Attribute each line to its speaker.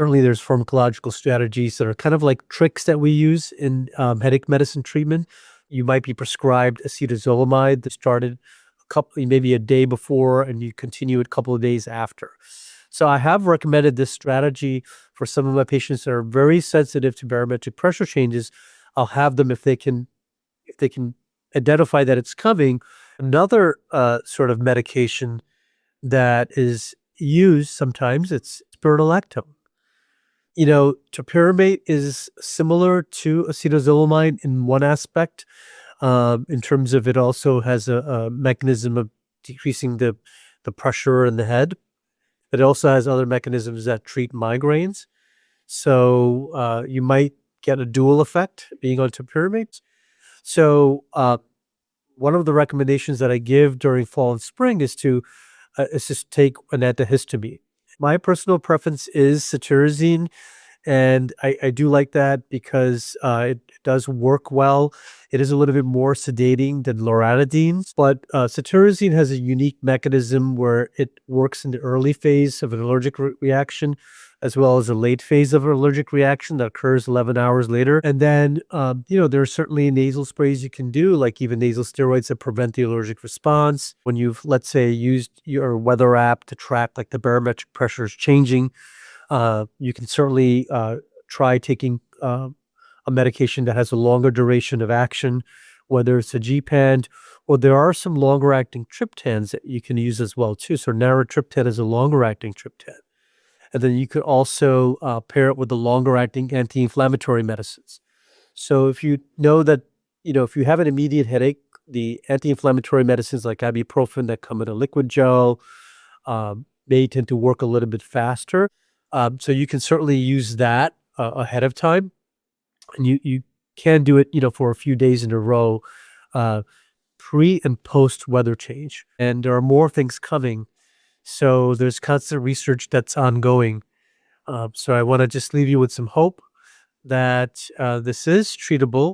Speaker 1: Certainly, there's pharmacological strategies that are kind of like tricks that we use in headache medicine treatment. You might be prescribed acetazolamide that started maybe a day before, and you continue it a couple of days after. So I have recommended this strategy for some of my patients that are very sensitive to barometric pressure changes. I'll have them, if they can identify that it's coming. Another sort of medication that is used sometimes, it's spironolactone. Topiramate is similar to acetazolamide in one aspect, in terms of it also has a mechanism of decreasing the pressure in the head. But it also has other mechanisms that treat migraines. So you might get a dual effect being on topiramate. So one of the recommendations that I give during fall and spring is just take an antihistamine. My personal preference is cetirizine, and I do like that because it does work well. It is a little bit more sedating than loratadine, but cetirizine has a unique mechanism where it works in the early phase of an allergic reaction, as well as a late phase of an allergic reaction that occurs 11 hours later. And then, there are certainly nasal sprays you can do, like even nasal steroids that prevent the allergic response. When you've, let's say, used your weather app to track like the barometric pressure is changing, you can certainly try taking a medication that has a longer duration of action, whether it's a Gepant, or there are some longer acting triptans that you can use as well too. So naratriptan is a longer acting triptan. And then you could also pair it with the longer acting anti-inflammatory medicines. So if you know that, if you have an immediate headache, the anti-inflammatory medicines like ibuprofen that come in a liquid gel may tend to work a little bit faster. So you can certainly use that ahead of time. And you can do it, for a few days in a row, pre and post weather change. And there are more things coming. So there's constant research that's ongoing. So I want to just leave you with some hope that this is treatable.